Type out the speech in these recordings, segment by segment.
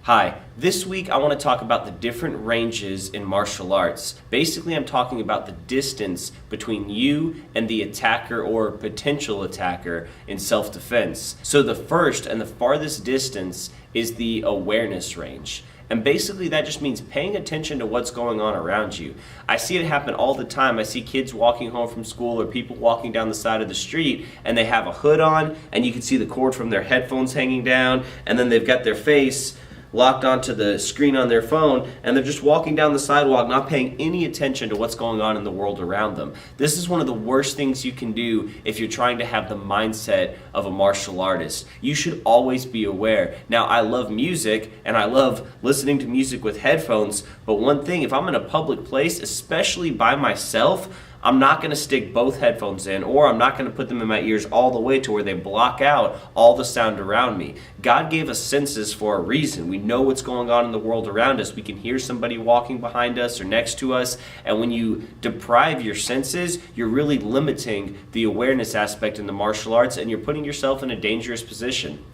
Hi, this week I want to talk about the different ranges in martial arts. Basically, I'm talking about the distance between you and the attacker or potential attacker in self-defense. So the first and the farthest distance is the awareness range. And basically that just means paying attention to what's going on around you. I see it happen all the time. I see kids walking home from school or people walking down the side of the street and they have a hood on and you can see the cord from their headphones hanging down, and then they've got their face locked onto the screen on their phone, and they're just walking down the sidewalk not paying any attention to what's going on in the world around them. This is one of the worst things you can do if you're trying to have the mindset of a martial artist. You should always be aware. Now, I love music and I love listening to music with headphones, but one thing, if I'm in a public place, especially by myself, I'm not going to stick both headphones in, or I'm not going to put them in my ears all the way to where they block out all the sound around me. God gave us senses for a reason. We know what's going on in the world around us. We can hear somebody walking behind us or next to us, and when you deprive your senses, you're really limiting the awareness aspect in the martial arts, and you're putting yourself in a dangerous position.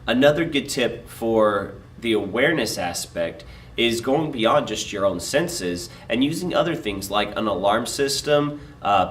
Another good tip for the awareness aspect is going beyond just your own senses and using other things like an alarm system,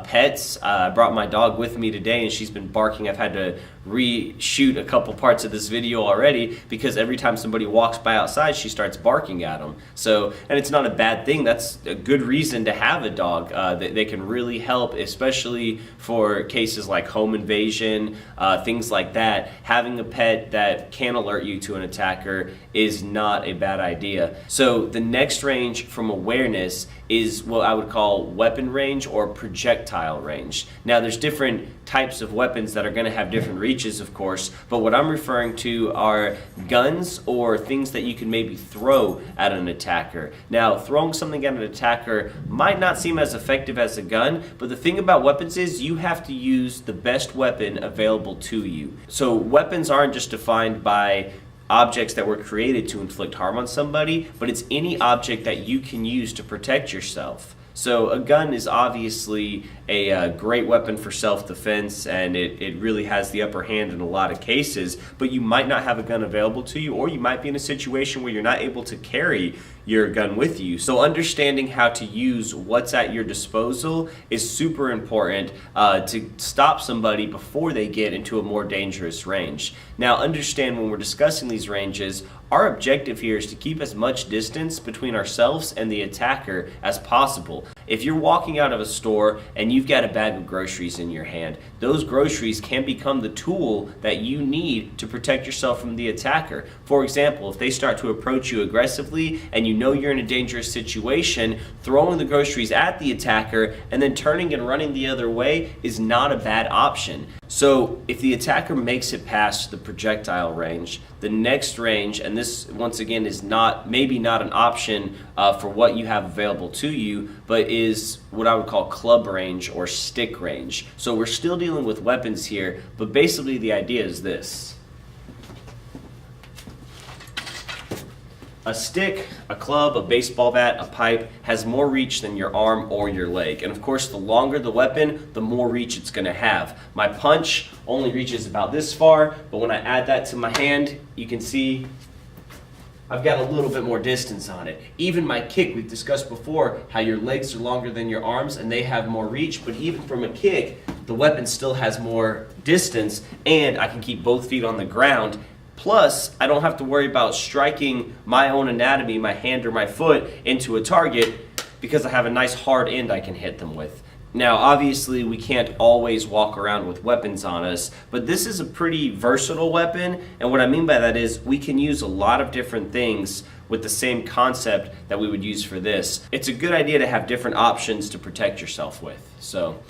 pets. I brought my dog with me today and she's been barking. I've had to reshoot a couple parts of this video already because every time somebody walks by outside, she starts barking at them. So, and it's not a bad thing. That's a good reason to have a dog. They can really help, especially for cases like home invasion, things like that. Having a pet that can alert you to an attacker is not a bad idea. So the next range from awareness is what I would call weapon range or projectile range. Now there's different types of weapons that are going to have different reaches, of course, but what I'm referring to are guns or things that you can maybe throw at an attacker. Now, throwing something at an attacker might not seem as effective as a gun, but the thing about weapons is you have to use the best weapon available to you. So weapons aren't just defined by objects that were created to inflict harm on somebody, but it's any object that you can use to protect yourself. So a gun is obviously a great weapon for self-defense, and it really has the upper hand in a lot of cases, but you might not have a gun available to you, or you might be in a situation where you're not able to carry your gun with you. So understanding how to use what's at your disposal is super important to stop somebody before they get into a more dangerous range. Now understand, when we're discussing these ranges, our objective here is to keep as much distance between ourselves and the attacker as possible. If you're walking out of a store and you've got a bag of groceries in your hand, those groceries can become the tool that you need to protect yourself from the attacker. For example, if they start to approach you aggressively and you know you're in a dangerous situation, throwing the groceries at the attacker and then turning and running the other way is not a bad option. So if the attacker makes it past the projectile range, the next range, and this once again is maybe not an option for what you have available to you, but is what I would call club range or stick range. So we're still dealing with weapons here, but basically the idea is this. A stick, a club, a baseball bat, a pipe has more reach than your arm or your leg. And of course, the longer the weapon, the more reach it's going to have. My punch only reaches about this far, but when I add that to my hand, you can see I've got a little bit more distance on it. Even my kick, we've discussed before how your legs are longer than your arms and they have more reach, but even from a kick, the weapon still has more distance, and I can keep both feet on the ground. Plus, I don't have to worry about striking my own anatomy, my hand or my foot, into a target because I have a nice hard end I can hit them with. Now, obviously, we can't always walk around with weapons on us, but this is a pretty versatile weapon, and what I mean by that is we can use a lot of different things with the same concept that we would use for this. It's a good idea to have different options to protect yourself with. So,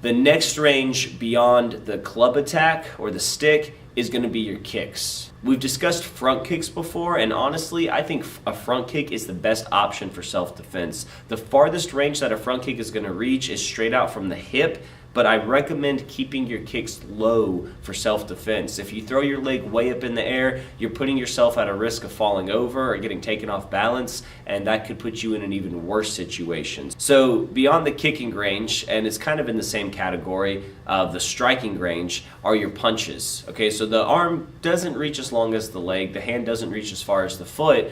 the next range beyond the club attack or the stick is going to be your kicks. We've discussed front kicks before, and honestly, I think a front kick is the best option for self-defense. The farthest range that a front kick is going to reach is straight out from the hip, but I recommend keeping your kicks low for self-defense. If you throw your leg way up in the air, you're putting yourself at a risk of falling over or getting taken off balance, and that could put you in an even worse situation. So beyond the kicking range, and it's kind of in the same category of the striking range, are your punches. Okay, so the arm doesn't reach as long as the leg, the hand doesn't reach as far as the foot,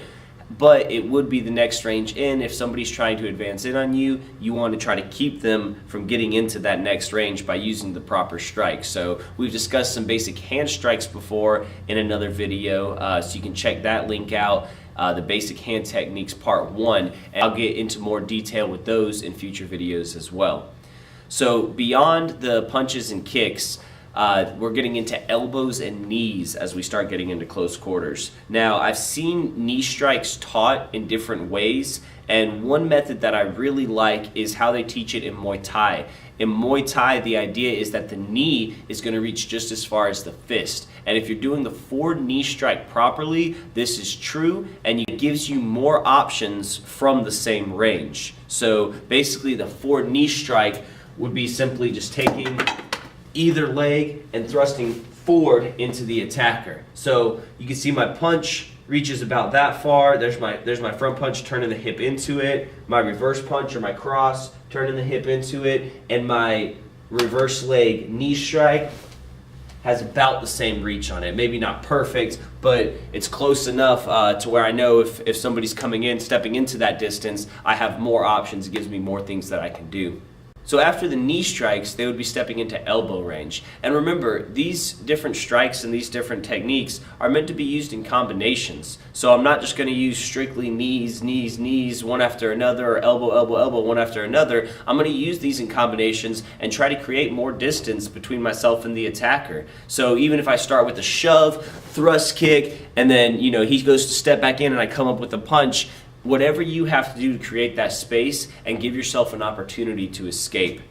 but it would be the next range in. If somebody's trying to advance in on you, you want to try to keep them from getting into that next range by using the proper strike. So we've discussed some basic hand strikes before in another video, so you can check that link out, the basic hand techniques part 1, and I'll get into more detail with those in future videos as well. So beyond the punches and kicks, we're getting into elbows and knees as we start getting into close quarters. Now, I've seen knee strikes taught in different ways, and one method that I really like is how they teach it in Muay Thai. In Muay Thai, the idea is that the knee is going to reach just as far as the fist. And if you're doing the forward knee strike properly, this is true, and it gives you more options from the same range. So basically, the forward knee strike would be simply just taking either leg and thrusting forward into the attacker. So you can see my punch reaches about that far. There's my front punch, turning the hip into it. My reverse punch or my cross, turning the hip into it. And my reverse leg knee strike has about the same reach on it. Maybe not perfect, but it's close enough to where I know if somebody's coming in, stepping into that distance, I have more options. It gives me more things that I can do. So after the knee strikes, they would be stepping into elbow range. And remember, these different strikes and these different techniques are meant to be used in combinations. So I'm not just going to use strictly knees, knees, knees, one after another, or elbow, elbow, elbow, one after another. I'm going to use these in combinations and try to create more distance between myself and the attacker. So even if I start with a shove, thrust kick, and then he goes to step back in and I come up with a punch, whatever you have to do to create that space and give yourself an opportunity to escape.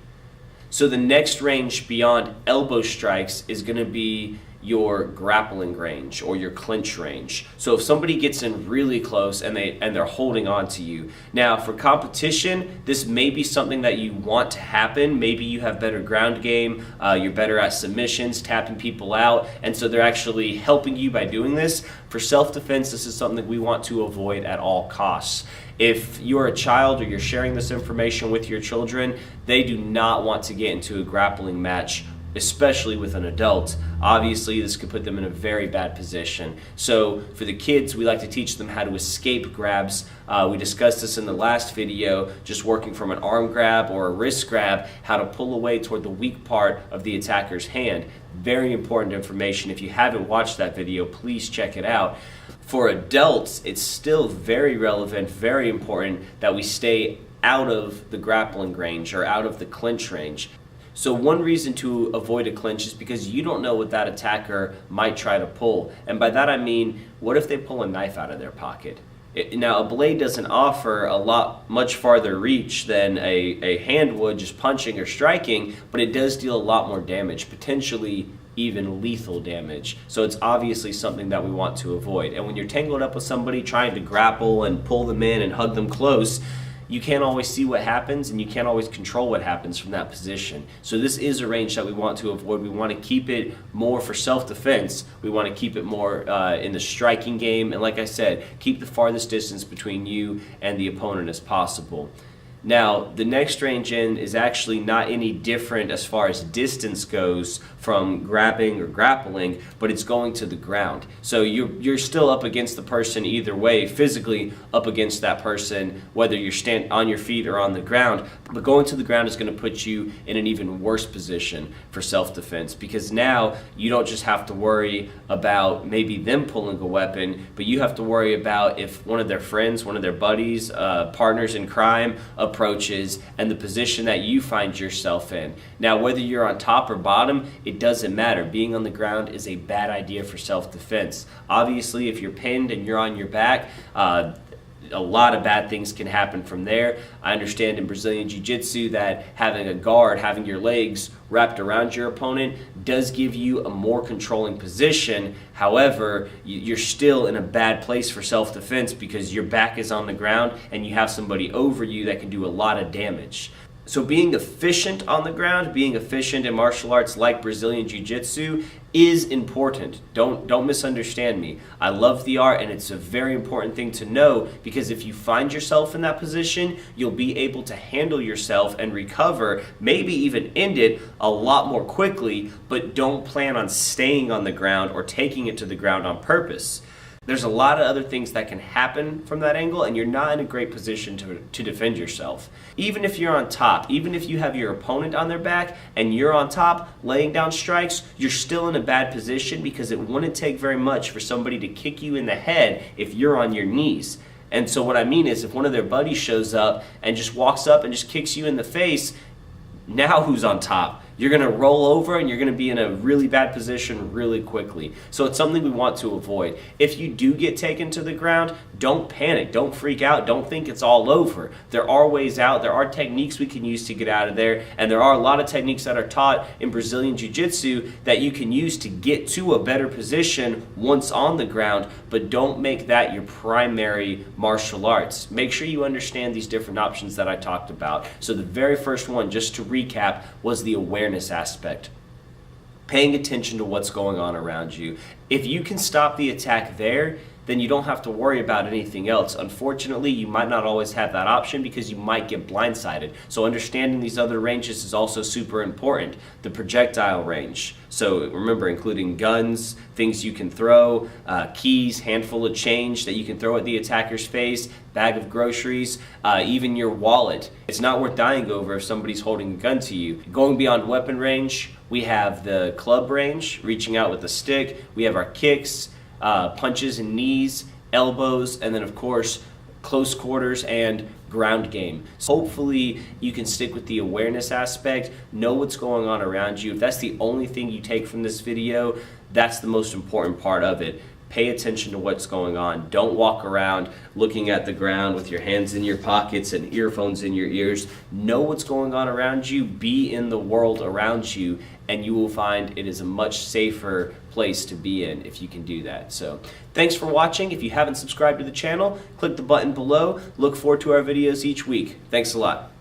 So the next range beyond elbow strikes is going to be your grappling range or your clinch range. So if somebody gets in really close and they're holding on to you. Now for competition, this may be something that you want to happen. Maybe you have better ground game, you're better at submissions, tapping people out, and so they're actually helping you by doing this. For self-defense, this is something that we want to avoid at all costs. If you're a child or you're sharing this information with your children, they do not want to get into a grappling match, especially with an adult. Obviously, this could put them in a very bad position. So for the kids, we like to teach them how to escape grabs. We discussed this in the last video, just working from an arm grab or a wrist grab, how to pull away toward the weak part of the attacker's hand. Very important information. If you haven't watched that video, please check it out. For adults, it's still very relevant, very important that we stay out of the grappling range or out of the clinch range. So one reason to avoid a clinch is because you don't know what that attacker might try to pull. And by that I mean, what if they pull a knife out of their pocket? Now, a blade doesn't offer much farther reach than a hand would just punching or striking, but it does deal a lot more damage, potentially even lethal damage. So it's obviously something that we want to avoid. And when you're tangled up with somebody trying to grapple and pull them in and hug them close, you can't always see what happens and you can't always control what happens from that position. So this is a range that we want to avoid. We want to keep it more for self-defense. We want to keep it more in the striking game. And like I said, keep the farthest distance between you and the opponent as possible. Now, the next range in is actually not any different as far as distance goes from grabbing or grappling, but it's going to the ground. So you're still up against the person either way, physically up against that person, whether you're on your feet or on the ground. But going to the ground is going to put you in an even worse position for self-defense, because now you don't just have to worry about maybe them pulling a weapon, but you have to worry about if one of their friends, one of their buddies, partners in crime approaches, and the position that you find yourself in. Now, whether you're on top or bottom, it doesn't matter. Being on the ground is a bad idea for self-defense. Obviously, if you're pinned and you're on your back, a lot of bad things can happen from there. I understand in Brazilian Jiu-Jitsu that having a guard, having your legs wrapped around your opponent does give you a more controlling position. However, you're still in a bad place for self-defense because your back is on the ground and you have somebody over you that can do a lot of damage. So being efficient on the ground, being efficient in martial arts like Brazilian Jiu-Jitsu is important. Don't misunderstand me. I love the art, and it's a very important thing to know, because if you find yourself in that position, you'll be able to handle yourself and recover, maybe even end it a lot more quickly, but don't plan on staying on the ground or taking it to the ground on purpose. There's a lot of other things that can happen from that angle, and you're not in a great position to defend yourself. Even if you're on top, even if you have your opponent on their back and you're on top laying down strikes, you're still in a bad position, because it wouldn't take very much for somebody to kick you in the head if you're on your knees. And so what I mean is, if one of their buddies shows up and just walks up and just kicks you in the face, now who's on top? You're going to roll over and you're going to be in a really bad position really quickly. So it's something we want to avoid. If you do get taken to the ground, don't panic, don't freak out, don't think it's all over. There are ways out, there are techniques we can use to get out of there, and there are a lot of techniques that are taught in Brazilian Jiu-Jitsu that you can use to get to a better position once on the ground, but don't make that your primary martial arts. Make sure you understand these different options that I talked about. So the very first one, just to recap, was the awareness aspect. Paying attention to what's going on around you. If you can stop the attack there, then you don't have to worry about anything else. Unfortunately, you might not always have that option, because you might get blindsided. So understanding these other ranges is also super important. The projectile range. So remember, including guns, things you can throw, keys, handful of change that you can throw at the attacker's face, bag of groceries, even your wallet. It's not worth dying over if somebody's holding a gun to you. Going beyond weapon range, we have the club range, reaching out with a stick. We have our kicks, punches and knees, elbows, and then of course close quarters and ground game. So hopefully you can stick with the awareness aspect, know what's going on around you. If that's the only thing you take from this video, that's the most important part of it. Pay attention to what's going on. Don't walk around looking at the ground with your hands in your pockets and earphones in your ears. Know what's going on around you. Be in the world around you, and you will find it is a much safer place to be in if you can do that. So thanks for watching. If you haven't subscribed to the channel, click the button below. Look forward to our videos each week. Thanks a lot.